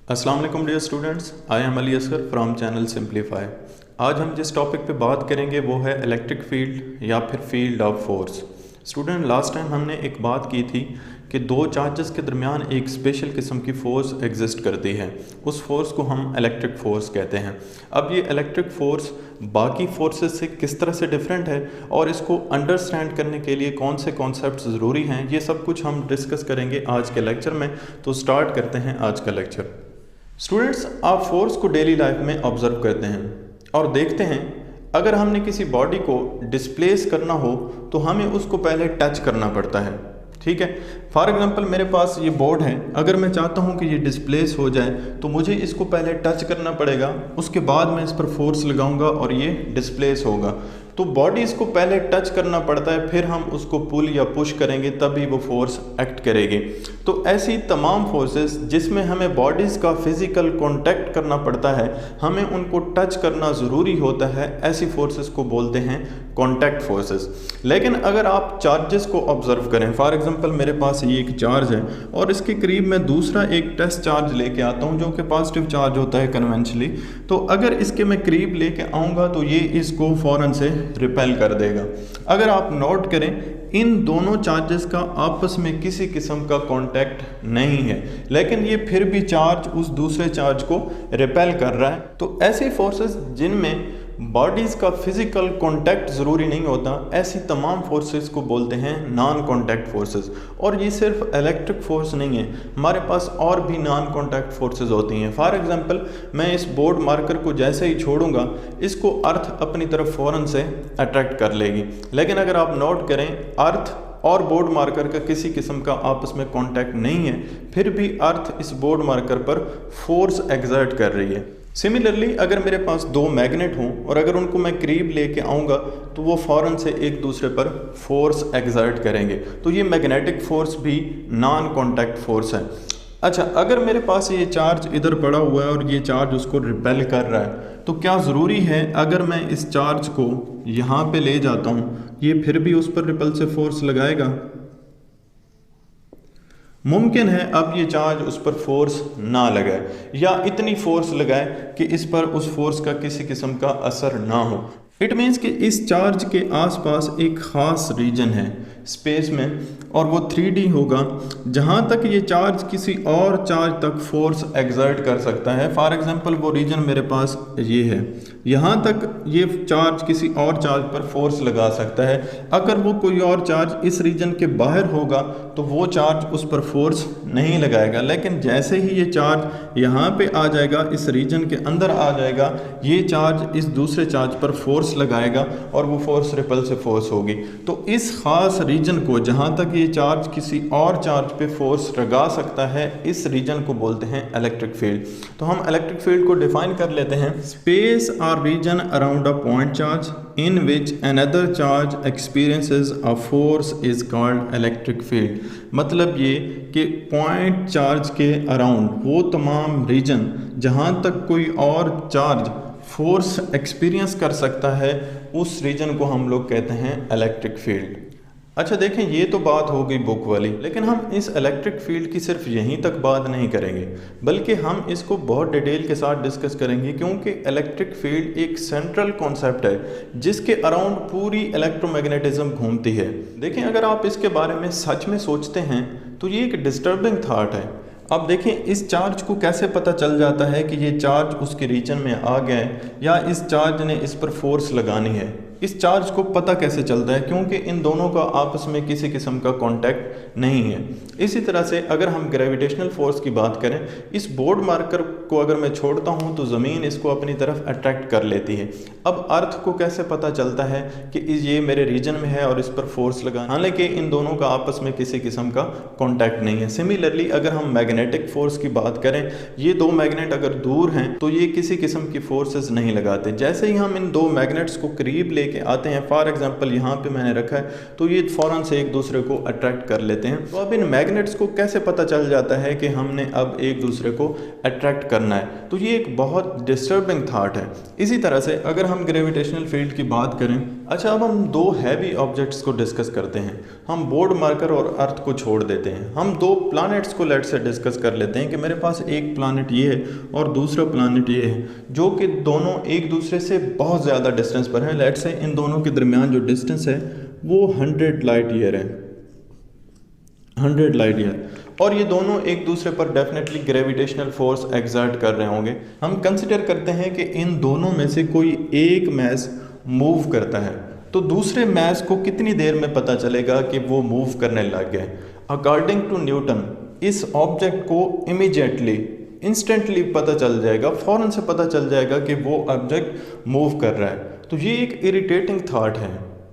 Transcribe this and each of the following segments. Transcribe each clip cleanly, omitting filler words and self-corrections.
अस्सलाम वालेकुम dear students, I am Ali Asgar from channel Simplify. आज हम जिस टॉपिक पे बात करेंगे वो है इलेक्ट्रिक फील्ड या फिर field of force. Student, last time हमने एक बात की थी कि दो चार्जेस के दरमियान एक स्पेशल किस्म की फ़ोर्स एग्जिस्ट करती है। उस फोर्स को हम इलेक्ट्रिक फ़ोर्स कहते हैं। अब ये इलेक्ट्रिक फ़ोर्स बाकी फोर्सेस से किस तरह से डिफरेंट है और इसको अंडरस्टैंड करने के लिए कौन से कॉन्सेप्ट्स ज़रूरी हैं, ये सब कुछ हम डिस्कस करेंगे आज के लेक्चर में। तो स्टार्ट करते हैं आज का लेक्चर। स्टूडेंट्स, आप फोर्स को डेली लाइफ में ऑब्जर्व करते हैं और देखते हैं अगर हमने किसी बॉडी को डिस्प्लेस करना हो तो हमें उसको पहले टच करना पड़ता है। ठीक है, फॉर एग्जांपल मेरे पास ये बोर्ड है, अगर मैं चाहता हूँ कि ये डिस्प्लेस हो जाए तो मुझे इसको पहले टच करना पड़ेगा, उसके बाद मैं इस पर फोर्स लगाऊंगा और ये डिस्प्लेस होगा। तो बॉडीज़ को पहले टच करना पड़ता है, फिर हम उसको पुल या पुश करेंगे तभी वो फोर्स एक्ट करेगी। तो ऐसी तमाम फोर्सेस जिसमें हमें बॉडीज़ का फिज़िकल कांटेक्ट करना पड़ता है, हमें उनको टच करना ज़रूरी होता है, ऐसी फोर्सेस को बोलते हैं कांटेक्ट फोर्सेस। लेकिन अगर आप चार्जेस को ऑब्जर्व करें, फॉर एग्जांपल मेरे पास ये एक चार्ज है और इसके करीब मैं दूसरा एक टेस्ट चार्ज लेके आता हूँ जो कि पॉजिटिव चार्ज होता है कन्वेंशनली। तो अगर इसके मैं करीब लेके आऊँगा तो ये इसको फ़ौरन से रिपेल कर देगा। अगर आप नोट करें, इन दोनों चार्जेस का आपस में किसी किस्म का कांटेक्ट नहीं है, लेकिन ये फिर भी चार्ज उस दूसरे चार्ज को रिपेल कर रहा है। तो ऐसी फोर्सेस जिनमें बॉडीज़ का फिजिकल कांटेक्ट ज़रूरी नहीं होता, ऐसी तमाम फोर्सेस को बोलते हैं नॉन कांटेक्ट फोर्सेस। और ये सिर्फ इलेक्ट्रिक फोर्स नहीं है, हमारे पास और भी नॉन कांटेक्ट फोर्सेस होती हैं। फॉर एग्जांपल मैं इस बोर्ड मार्कर को जैसे ही छोड़ूंगा, इसको अर्थ अपनी तरफ फ़ौरन से अट्रैक्ट कर लेगी। लेकिन अगर आप नोट करें, अर्थ और बोर्ड मार्कर का किसी किस्म का आपस में कांटेक्ट नहीं है, फिर भी अर्थ इस बोर्ड मार्कर पर फोर्स एग्जर्ट कर रही है। सिमिलरली अगर मेरे पास दो मैग्नेट हों और अगर उनको मैं करीब लेके आऊँगा तो वो फ़ौरन से एक दूसरे पर फोर्स एग्जर्ट करेंगे। तो ये मैग्नेटिक फोर्स भी नॉन कांटेक्ट फोर्स है। अच्छा, अगर मेरे पास ये चार्ज इधर पड़ा हुआ है और ये चार्ज उसको रिपेल कर रहा है, तो क्या ज़रूरी है अगर मैं इस चार्ज को यहाँ पे ले जाता हूँ ये फिर भी उस पर रिपल्सिव फोर्स लगाएगा? मुमकिन है अब ये चार्ज उस पर फोर्स ना लगाए या इतनी फोर्स लगाए कि इस पर उस फोर्स का किसी किस्म का असर ना हो। इट मीन्स कि इस चार्ज के आसपास एक ख़ास रीजन है स्पेस में और वो 3D होगा जहाँ तक ये चार्ज किसी और चार्ज तक फोर्स एग्जर्ट कर सकता है। फॉर एग्जांपल वो रीजन मेरे पास ये है, यहाँ तक ये चार्ज किसी और चार्ज पर फोर्स लगा सकता है। अगर वो कोई और चार्ज इस रीजन के बाहर होगा तो वो चार्ज उस पर फोर्स नहीं लगाएगा, लेकिन जैसे ही ये चार्ज यहाँ पे आ जाएगा, इस रीजन के अंदर आ जाएगा, ये चार्ज इस दूसरे चार्ज पर फोर्स लगाएगा और वो फोर्स रिपल्सिव फोर्स होगी। तो इस ख़ास रीजन को जहाँ तक ये चार्ज किसी और चार्ज पे फोर्स लगा सकता है, इस रीजन को बोलते हैं इलेक्ट्रिक फील्ड। तो हम इलेक्ट्रिक फील्ड को डिफाइन कर लेते हैं, स्पेस और region around a point charge in which another charge experiences a force is called electric field। मतलब ये कि पॉइंट चार्ज के अराउंड वो तमाम रीजन जहाँ तक कोई और चार्ज फोर्स एक्सपीरियंस कर सकता है, उस रीजन को हम लोग कहते हैं इलेक्ट्रिक फील्ड। अच्छा देखें, ये तो बात हो गई बुक वाली, लेकिन हम इस इलेक्ट्रिक फील्ड की सिर्फ यहीं तक बात नहीं करेंगे, बल्कि हम इसको बहुत डिटेल के साथ डिस्कस करेंगे, क्योंकि इलेक्ट्रिक फील्ड एक सेंट्रल कॉन्सेप्ट है जिसके अराउंड पूरी इलेक्ट्रोमैग्नेटिज्म घूमती है। देखें, अगर आप इसके बारे में सच में सोचते हैं तो ये एक डिस्टर्बिंग थाट है। अब देखें, इस चार्ज को कैसे पता चल जाता है कि ये चार्ज उसके रीजन में आ गया है या इस चार्ज ने इस पर फोर्स लगानी है? इस चार्ज को पता कैसे चलता है? क्योंकि इन दोनों का आपस में किसी किस्म का कांटेक्ट नहीं है। इसी तरह से अगर हम ग्रेविटेशनल फोर्स की बात करें, इस बोर्ड मार्कर को अगर मैं छोड़ता हूं तो ज़मीन इसको अपनी तरफ अट्रैक्ट कर लेती है। अब अर्थ को कैसे पता चलता है कि ये मेरे रीजन में है और इस पर फोर्स लगा, हालांकि इन दोनों का आपस में किसी किस्म का कॉन्टैक्ट नहीं है। सिमिलरली अगर हम मैग्नेटिक फोर्स की बात करें, ये दो मैग्नेट अगर दूर हैं तो ये किसी किस्म की फोर्सेस नहीं लगाते। जैसे ही हम इन दो मैग्नेट्स को करीब लेके लेके आते हैं, फॉर एग्जांपल यहाँ पे मैंने रखा है, तो ये फ़ौरन से एक दूसरे को अट्रैक्ट कर लेते हैं। तो अब इन मैग्नेट्स को कैसे पता चल जाता है कि हमने अब एक दूसरे को अट्रैक्ट करना है? तो ये एक बहुत डिस्टर्बिंग थाट है। इसी तरह से अगर हम ग्रेविटेशनल फील्ड की बात करें, अच्छा अब हम दो हैवी ऑब्जेक्ट्स को डिस्कस करते हैं। हम बोर्ड मार्कर और अर्थ को छोड़ देते हैं, हम दो प्लैनेट्स को लेट से डिस्कस कर लेते हैं कि मेरे पास एक प्लैनेट ये है और दूसरा प्लैनेट ये है, जो कि दोनों एक दूसरे से बहुत ज़्यादा डिस्टेंस पर हैं। लेट से इन दोनों के दरमियान जो डिस्टेंस है वो 100 लाइट ईयर है, 100 लाइट ईयर, और ये दोनों एक दूसरे पर डेफिनेटली ग्रेविटेशनल फोर्स एक्सर्ट कर रहे होंगे। हम कंसिडर करते हैं कि इन दोनों में से कोई एक मैस मूव करता है, तो दूसरे मैस को कितनी देर में पता चलेगा कि वो मूव करने लग गए? अकॉर्डिंग टू न्यूटन इस ऑब्जेक्ट को इमीडिएटली इंस्टेंटली पता चल जाएगा, फ़ौरन से पता चल जाएगा कि वो ऑब्जेक्ट मूव कर रहा है। तो ये एक इरिटेटिंग थाट है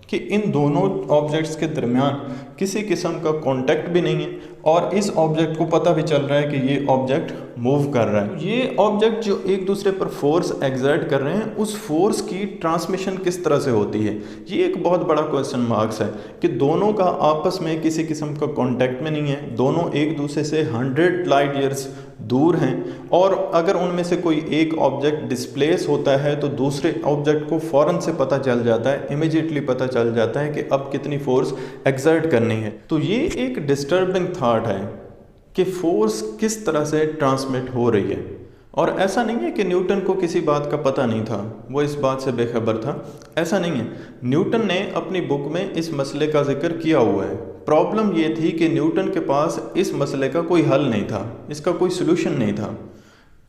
कि इन दोनों ऑब्जेक्ट्स के दरमियान किसी किस्म का कांटेक्ट भी नहीं है और इस ऑब्जेक्ट को पता भी चल रहा है कि ये ऑब्जेक्ट मूव कर रहा है। ये ऑब्जेक्ट जो एक दूसरे पर फोर्स एक्सर्ट कर रहे हैं, उस फोर्स की ट्रांसमिशन किस तरह से होती है? ये एक बहुत बड़ा क्वेश्चन मार्क्स है कि दोनों का आपस में किसी किस्म का कांटेक्ट में नहीं है, दोनों एक दूसरे से 100 लाइट ईयर्स दूर हैं, और अगर उनमें से कोई एक ऑब्जेक्ट डिस्प्लेस होता है तो दूसरे ऑब्जेक्ट को फ़ौरन से पता चल जाता है, इमीडिएटली पता चल जाता है कि अब कितनी फोर्स एक्सर्ट करनी है। तो ये एक डिस्टर्बिंग थाट है कि फोर्स किस तरह से ट्रांसमिट हो रही है। और ऐसा नहीं है कि न्यूटन को किसी बात का पता नहीं था, वो इस बात से बेखबर था, ऐसा नहीं है। न्यूटन ने अपनी बुक में इस मसले का जिक्र किया हुआ है। प्रॉब्लम ये थी कि न्यूटन के पास इस मसले का कोई हल नहीं था, इसका कोई सलूशन नहीं था।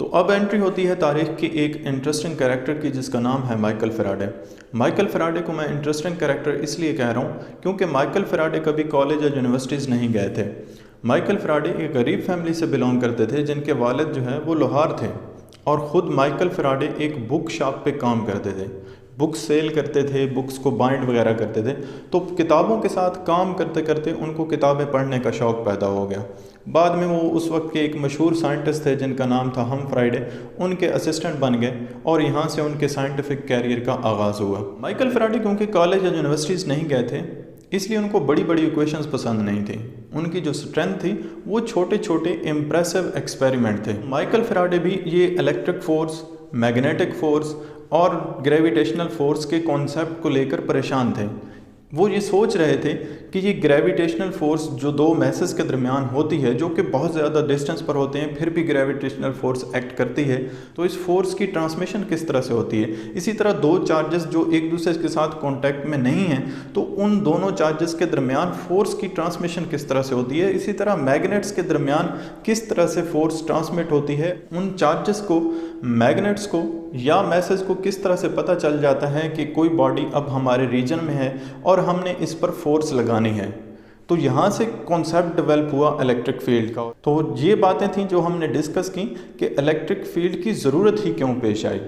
तो अब एंट्री होती है तारीख की एक इंटरेस्टिंग कैरेक्टर की, जिसका नाम है माइकल फैराडे। माइकल फैराडे को मैं इंटरेस्टिंग कैरेक्टर इसलिए कह रहा हूँ क्योंकि माइकल फैराडे कभी कॉलेज या यूनिवर्सिटीज़ नहीं गए थे। माइकल फैराडे एक गरीब फैमिली से बिलोंग करते थे, जिनके वालिद जो है वो लोहार थे, और ख़ुद माइकल फैराडे एक बुक शॉप पे काम करते थे, बुक्स सेल करते थे, बुक्स को बाइंड वगैरह करते थे। तो किताबों के साथ काम करते करते उनको किताबें पढ़ने का शौक़ पैदा हो गया। बाद में वो उस वक्त के एक मशहूर साइंटिस्ट थे जिनका नाम था हम फ्राइडे, उनके असिस्टेंट बन गए और यहाँ से उनके साइंटिफिक कैरियर का आगाज़ हुआ। माइकल फैराडे क्योंकि कॉलेज या यूनिवर्सिटीज़ नहीं गए थे, इसलिए उनको बड़ी बड़ी इक्वेशंस पसंद नहीं थी। उनकी जो स्ट्रेंथ थी वो छोटे छोटे इम्प्रेसिव एक्सपेरिमेंट थे। माइकल फैराडे भी ये इलेक्ट्रिक फोर्स, मैग्नेटिक फोर्स और ग्रेविटेशनल फोर्स के कॉन्सेप्ट को लेकर परेशान थे। वो ये सोच रहे थे कि ये ग्रेविटेशनल फोर्स जो दो मैसेस के दरमियान होती है, जो कि बहुत ज़्यादा डिस्टेंस पर होते हैं, फिर भी ग्रेविटेशनल फोर्स एक्ट करती है, तो इस फोर्स की ट्रांसमिशन किस तरह से होती है। इसी तरह दो चार्जेस जो एक दूसरे के साथ कांटेक्ट में नहीं हैं, तो उन दोनों चार्जेस के दरमियान फोर्स की ट्रांसमिशन किस तरह से होती है। इसी तरह मैग्नेट्स के दरमियान किस तरह से फोर्स ट्रांसमिट होती है, उन चार्जेस को, मैग्नेट्स को या मैसेज को किस तरह से पता चल जाता है कि कोई बॉडी अब हमारे रीजन में है और हमने इस पर फोर्स लगानी है। तो यहाँ से कॉन्सेप्ट डेवलप हुआ इलेक्ट्रिक फील्ड का। तो ये बातें थी जो हमने डिस्कस की कि इलेक्ट्रिक फील्ड की ज़रूरत ही क्यों पेश आई।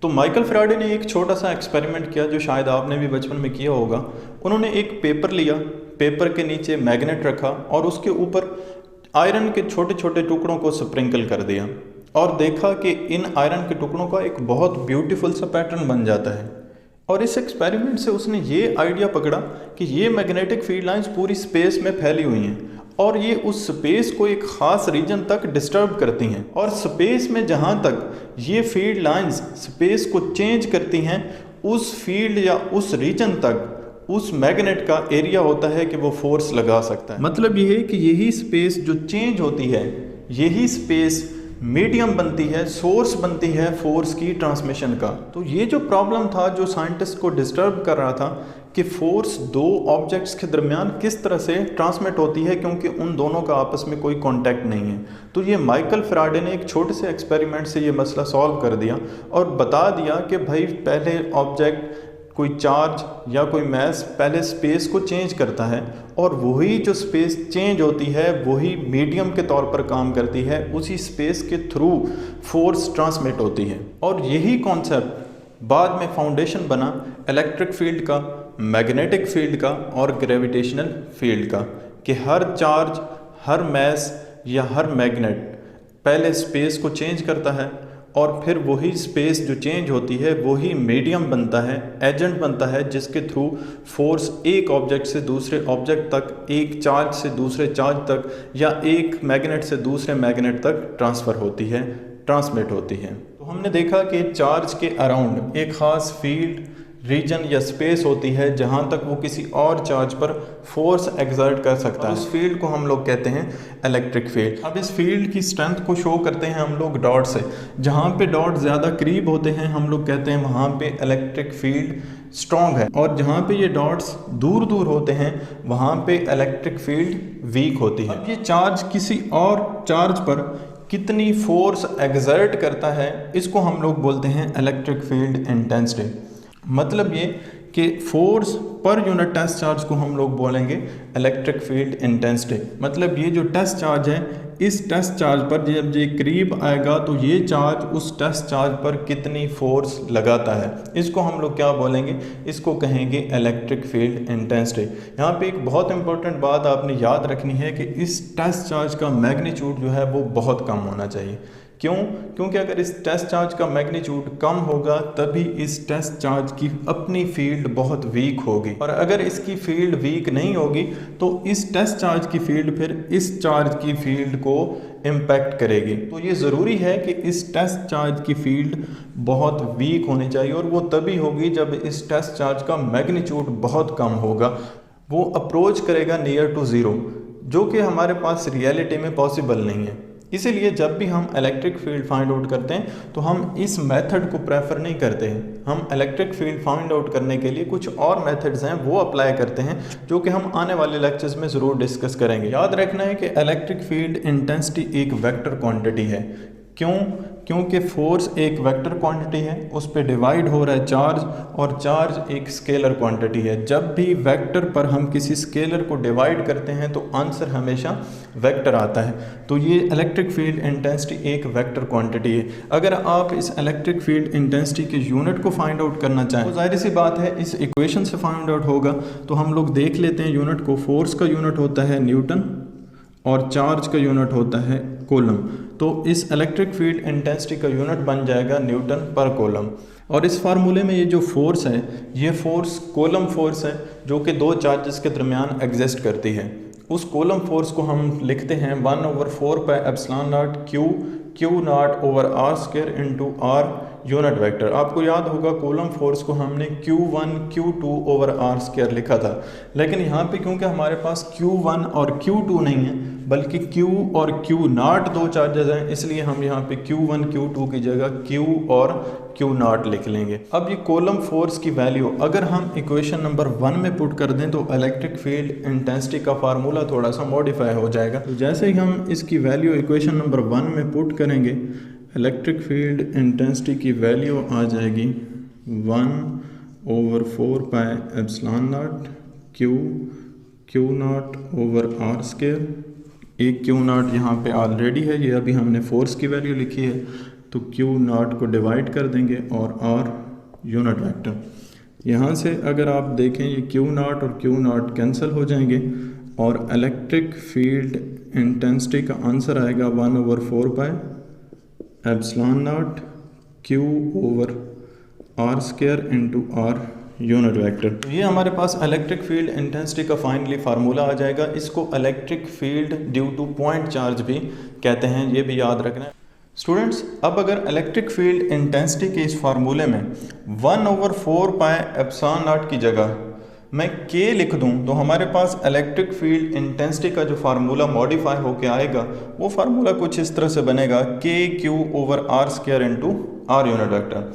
तो माइकल फैराडे ने एक छोटा सा एक्सपेरिमेंट किया जो शायद आपने भी बचपन में किया होगा। उन्होंने एक पेपर लिया, पेपर के नीचे मैग्नेट रखा और उसके ऊपर आयरन के छोटे छोटे टुकड़ों को स्प्रिंकल कर दिया और देखा कि इन आयरन के टुकड़ों का एक बहुत ब्यूटीफुल सा पैटर्न बन जाता है। और इस एक्सपेरिमेंट से उसने ये आइडिया पकड़ा कि ये मैग्नेटिक फील्ड लाइंस पूरी स्पेस में फैली हुई हैं और ये उस स्पेस को एक ख़ास रीजन तक डिस्टर्ब करती हैं, और स्पेस में जहाँ तक ये फील्ड लाइंस स्पेस को चेंज करती हैं, उस फील्ड या उस रीजन तक उस मैग्नेट का एरिया होता है कि वो फोर्स लगा सकता है। मतलब ये है कि यही स्पेस जो चेंज होती है, यही स्पेस मीडियम बनती है, सोर्स बनती है फोर्स की ट्रांसमिशन का। तो ये जो प्रॉब्लम था जो साइंटिस्ट को डिस्टर्ब कर रहा था कि फोर्स दो ऑब्जेक्ट्स के दरमियान किस तरह से ट्रांसमिट होती है, क्योंकि उन दोनों का आपस में कोई कांटेक्ट नहीं है। तो ये माइकल फैराडे ने एक छोटे से एक्सपेरिमेंट से ये मसला सॉल्व कर दिया और बता दिया कि भाई पहले ऑब्जेक्ट, कोई चार्ज या कोई मैस पहले स्पेस को चेंज करता है और वही जो स्पेस चेंज होती है वही मीडियम के तौर पर काम करती है, उसी स्पेस के थ्रू फोर्स ट्रांसमिट होती है। और यही कॉन्सेप्ट बाद में फाउंडेशन बना इलेक्ट्रिक फील्ड का, मैग्नेटिक फील्ड का और ग्रेविटेशनल फील्ड का, कि हर चार्ज, हर मैस या हर मैग्नेट पहले स्पेस को चेंज करता है और फिर वही स्पेस जो चेंज होती है वही मीडियम बनता है, एजेंट बनता है, जिसके थ्रू फोर्स एक ऑब्जेक्ट से दूसरे ऑब्जेक्ट तक, एक चार्ज से दूसरे चार्ज तक या एक मैग्नेट से दूसरे मैग्नेट तक ट्रांसफ़र होती है, ट्रांसमिट होती है। तो हमने देखा कि चार्ज के अराउंड एक ख़ास फील्ड, रीजन या स्पेस होती है जहाँ तक वो किसी और चार्ज पर फोर्स एक्सर्ट कर सकता है। उस फील्ड को हम लोग कहते हैं इलेक्ट्रिक फील्ड। अब इस फील्ड की स्ट्रेंथ को शो करते हैं हम लोग डॉट से। जहाँ पे डॉट ज़्यादा करीब होते हैं हम लोग कहते हैं वहाँ पे इलेक्ट्रिक फील्ड स्ट्रॉन्ग है, और जहाँ पे ये डॉट्स दूर दूर होते हैं वहाँ पे इलेक्ट्रिक फील्ड वीक होती है। अब ये चार्ज किसी और चार्ज पर कितनी फोर्स एक्सर्ट करता है, इसको हम लोग बोलते हैं इलेक्ट्रिक फील्ड इंटेंसिटी। मतलब ये कि force per unit test charge को हम लोग बोलेंगे इलेक्ट्रिक फील्ड इंटेंसिटी। मतलब ये जो टेस्ट चार्ज है, इस टेस्ट चार्ज पर जब ये करीब आएगा तो ये चार्ज उस टेस्ट चार्ज पर कितनी फोर्स लगाता है, इसको हम लोग क्या बोलेंगे, इसको कहेंगे इलेक्ट्रिक फील्ड इंटेंसिटी। यहाँ पे एक बहुत इंपॉर्टेंट बात आपने याद रखनी है कि इस टेस्ट चार्ज का मैग्नीट्यूड जो है वो बहुत कम होना चाहिए। क्यों? क्योंकि अगर इस टेस्ट चार्ज का मैग्नीट्यूड कम होगा तभी इस टेस्ट चार्ज की अपनी फील्ड बहुत वीक होगी, और अगर इसकी फील्ड वीक नहीं होगी तो इस टेस्ट चार्ज की फील्ड फिर इस चार्ज की फील्ड को इम्पैक्ट करेगी। तो ये ज़रूरी है कि इस टेस्ट चार्ज की फील्ड बहुत वीक होनी चाहिए, और वो तभी होगी जब इस टेस्ट चार्ज का मैग्नीट्यूड बहुत कम होगा, वो अप्रोच करेगा नियर टू ज़ीरो, जो कि हमारे पास रियलिटी में पॉसिबल नहीं है। इसीलिए जब भी हम इलेक्ट्रिक फील्ड फाइंड आउट करते हैं तो हम इस मेथड को प्रेफर नहीं करते हैं। हम इलेक्ट्रिक फील्ड फाइंड आउट करने के लिए कुछ और मेथड्स हैं वो अप्लाई करते हैं, जो कि हम आने वाले लेक्चर्स में ज़रूर डिस्कस करेंगे। याद रखना है कि इलेक्ट्रिक फील्ड इंटेंसिटी एक वेक्टर क्वांटिटी है। क्यों? क्योंकि फोर्स एक वेक्टर क्वांटिटी है, उस पर डिवाइड हो रहा है चार्ज, और चार्ज एक स्केलर क्वांटिटी है। जब भी वेक्टर पर हम किसी स्केलर को डिवाइड करते हैं तो आंसर हमेशा वेक्टर आता है। तो ये इलेक्ट्रिक फील्ड इंटेंसिटी एक वेक्टर क्वांटिटी है। अगर आप इस इलेक्ट्रिक फील्ड इंटेंसिटी के यूनिट को फाइंड आउट करना चाहें तो जाहिर सी बात है इस इक्वेशन से फाइंड आउट होगा। तो हम लोग देख लेते हैं यूनिट को। फोर्स का यूनिट होता है न्यूटन और चार्ज का यूनिट होता है कूलम। तो इस इलेक्ट्रिक फील्ड इंटेंसिटी का यूनिट बन जाएगा न्यूटन पर कूलम। और इस फार्मूले में ये जो फोर्स है, ये फोर्स कूलम फोर्स है, जो कि दो चार्जेस के दरमियान एग्जिस्ट करती है। उस कूलम फोर्स को हम लिखते हैं 1/4πε0 Q naught over R square into R unit vector. आपको याद होगा कूलम फोर्स को हमने Q1 Q2 over R square लिखा था, लेकिन यहाँ पे क्योंकि हमारे पास Q1 और Q2 नहीं है बल्कि Q और Q नॉट दो चार्जेस हैं, इसलिए हम यहाँ पे Q1 Q2 की जगह Q और Q नॉट लिख लेंगे। अब ये कूलम फोर्स की वैल्यू अगर हम इक्वेशन नंबर 1 में पुट कर दें तो इलेक्ट्रिक फील्ड इंटेंसिटी का फार्मूला थोड़ा सा मॉडिफाई हो जाएगा। तो जैसे ही हम इसकी वैल्यू इक्वेशन नंबर 1 में पुट करेंगे, इलेक्ट्रिक फील्ड इंटेंसिटी की वैल्यू आ जाएगी 1/4πε0 Q naught over R square. एक Q नॉट यहाँ पे ऑलरेडी है, ये अभी हमने फोर्स की वैल्यू लिखी है, तो Q नॉट को डिवाइड कर देंगे और R यूनिट वेक्टर। यहाँ से अगर आप देखें ये Q नॉट और Q नॉट कैंसिल हो जाएंगे और इलेक्ट्रिक फील्ड इंटेंसिटी का आंसर आएगा 1/4πε0 Q over R square into R unit vector. तो ये हमारे पास इलेक्ट्रिक फील्ड इंटेंसिटी का फाइनली फार्मूला आ जाएगा। इसको electric field due to point charge भी कहते हैं, ये भी याद रखना है स्टूडेंट्स। अब अगर इलेक्ट्रिक फील्ड इंटेंसिटी के इस फार्मूले में 1/4πε0 की जगह मैं K लिख दूं तो हमारे पास इलेक्ट्रिक फील्ड इंटेंसिटी का जो फार्मूला मॉडिफाई होके आएगा वो फार्मूला कुछ इस तरह से बनेगा KQ over R square into R unit vector.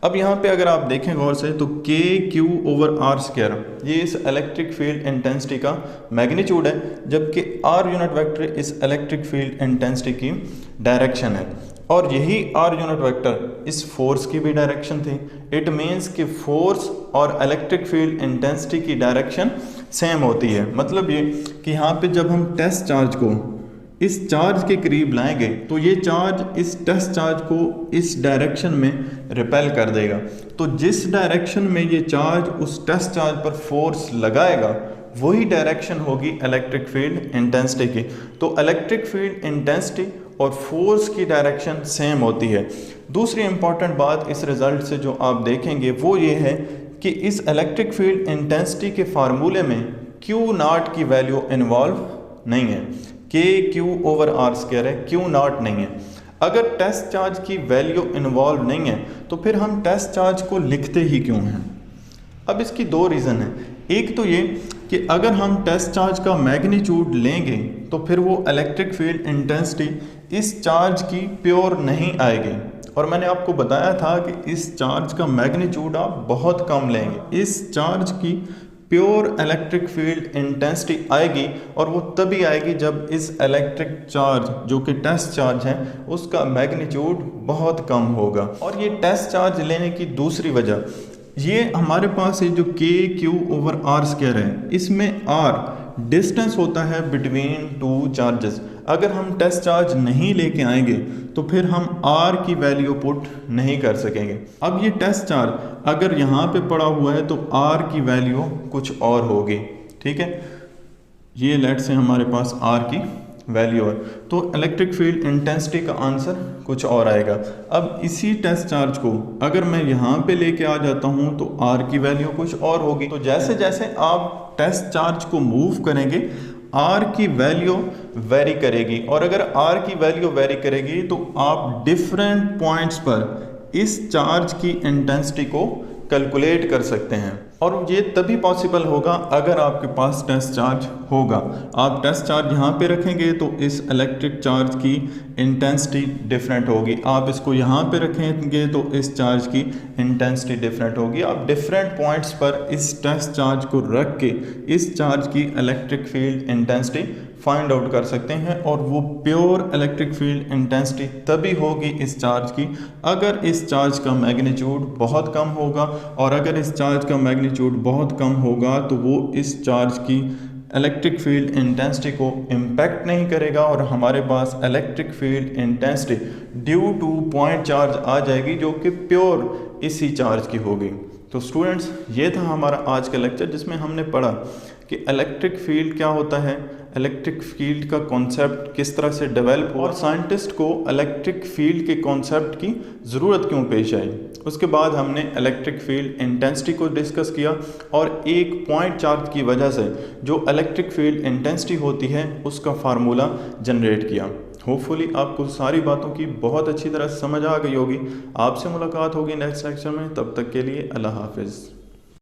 अब यहाँ पे अगर आप देखें गौर से तो KQ ओवर आर स्क्वायर ये इस इलेक्ट्रिक फील्ड इंटेंसिटी का मैग्नीट्यूड है, जबकि आर यूनिट वेक्टर इस इलेक्ट्रिक फील्ड इंटेंसिटी की डायरेक्शन है, और यही आर यूनिट वेक्टर इस फोर्स की भी डायरेक्शन थी। इट मीन्स कि फोर्स और इलेक्ट्रिक फील्ड इंटेंसिटी की डायरेक्शन सेम होती है। मतलब ये कि यहाँ पे जब हम टेस्ट चार्ज को इस चार्ज के करीब लाएंगे तो ये चार्ज इस टेस्ट चार्ज को इस डायरेक्शन में रिपेल कर देगा। तो जिस डायरेक्शन में ये चार्ज उस टेस्ट चार्ज पर फोर्स लगाएगा वही डायरेक्शन होगी इलेक्ट्रिक फील्ड इंटेंसिटी की। तो इलेक्ट्रिक फील्ड इंटेंसिटी और फोर्स की डायरेक्शन सेम होती है। दूसरी इंपॉर्टेंट बात इस रिज़ल्ट से जो आप देखेंगे वो ये है कि इस इलेक्ट्रिक फील्ड इंटेंसिटी के फार्मूले में Q0 की वैल्यू इन्वॉल्व नहीं है। KQ/R² है, Q0 नहीं है। अगर टेस्ट चार्ज की वैल्यू इन्वॉल्व नहीं है तो फिर हम टेस्ट चार्ज को लिखते ही क्यों हैं? अब इसकी दो रीज़न है। एक तो ये कि अगर हम टेस्ट चार्ज का मैग्नीट्यूड लेंगे तो फिर वो इलेक्ट्रिक फील्ड इंटेंसिटी इस चार्ज की प्योर नहीं आएगी, और मैंने आपको बताया था कि इस चार्ज का मैग्नीट्यूड आप बहुत कम लेंगे। इस चार्ज की प्योर इलेक्ट्रिक फील्ड इंटेंसिटी आएगी, और वो तभी आएगी जब इस इलेक्ट्रिक चार्ज जो कि टेस्ट चार्ज है उसका मैग्नीट्यूड बहुत कम होगा। और ये टेस्ट चार्ज लेने की दूसरी वजह, ये हमारे पास ये जो KQ/R² है, इसमें R डिस्टेंस होता है बिटवीन टू चार्जेस। अगर हम टेस्ट चार्ज नहीं लेके आएंगे तो फिर हम R की वैल्यू पुट नहीं कर सकेंगे। अब ये टेस्ट चार्ज अगर यहाँ पे पड़ा हुआ है तो R की वैल्यू कुछ और होगी, ठीक है। ये लेट से हमारे पास R की वैल्यू है, तो इलेक्ट्रिक फील्ड इंटेंसिटी का आंसर कुछ और आएगा। अब इसी टेस्ट चार्ज को अगर मैं यहाँ पे लेके आ जाता हूँ तो R की वैल्यू कुछ और होगी। तो जैसे जैसे आप टेस्ट चार्ज को मूव करेंगे R की वैल्यू वेरी करेगी, और अगर R की वैल्यू वेरी करेगी तो आप डिफरेंट पॉइंट्स पर इस चार्ज की इंटेंसिटी को कैलकुलेट कर सकते हैं। और ये तभी पॉसिबल होगा अगर आपके पास टेस्ट चार्ज होगा। आप टेस्ट चार्ज यहाँ पे रखेंगे तो इस इलेक्ट्रिक चार्ज की इंटेंसिटी डिफरेंट होगी, आप इसको यहाँ पे रखेंगे तो इस चार्ज की इंटेंसिटी डिफरेंट होगी। आप डिफरेंट पॉइंट्स पर इस टेस्ट चार्ज को रख के इस चार्ज की electric field intensity find out कर सकते हैं, और वो प्योर इलेक्ट्रिक फील्ड इंटेंसिटी तभी होगी इस चार्ज की अगर इस चार्ज का मैग्नीट्यूड बहुत कम होगा, और अगर इस चार्ज का मैग्नीट्यूड बहुत कम होगा तो वो इस चार्ज की इलेक्ट्रिक फील्ड इंटेंसिटी को इम्पैक्ट नहीं करेगा, और हमारे पास electric field intensity due to point charge आ जाएगी जो कि प्योर इसी चार्ज की होगी। तो स्टूडेंट्स, ये था हमारा आज का लेक्चर जिसमें हमने पढ़ा कि इलेक्ट्रिक फील्ड क्या होता है, इलेक्ट्रिक फील्ड का कॉन्सेप्ट किस तरह से डेवलप, और साइंटिस्ट को इलेक्ट्रिक फील्ड के कॉन्सेप्ट की ज़रूरत क्यों पेश आई। उसके बाद हमने इलेक्ट्रिक फील्ड इंटेंसिटी को डिस्कस किया, और एक पॉइंट चार्ज की वजह से जो इलेक्ट्रिक फील्ड इंटेंसिटी होती है उसका फार्मूला जनरेट किया। होपफुली आपको सारी बातों की बहुत अच्छी तरह समझ आ गई होगी। आपसे मुलाकात होगी नेक्स्ट लेक्चर में, तब तक के लिए अल्लाह हाफिज़।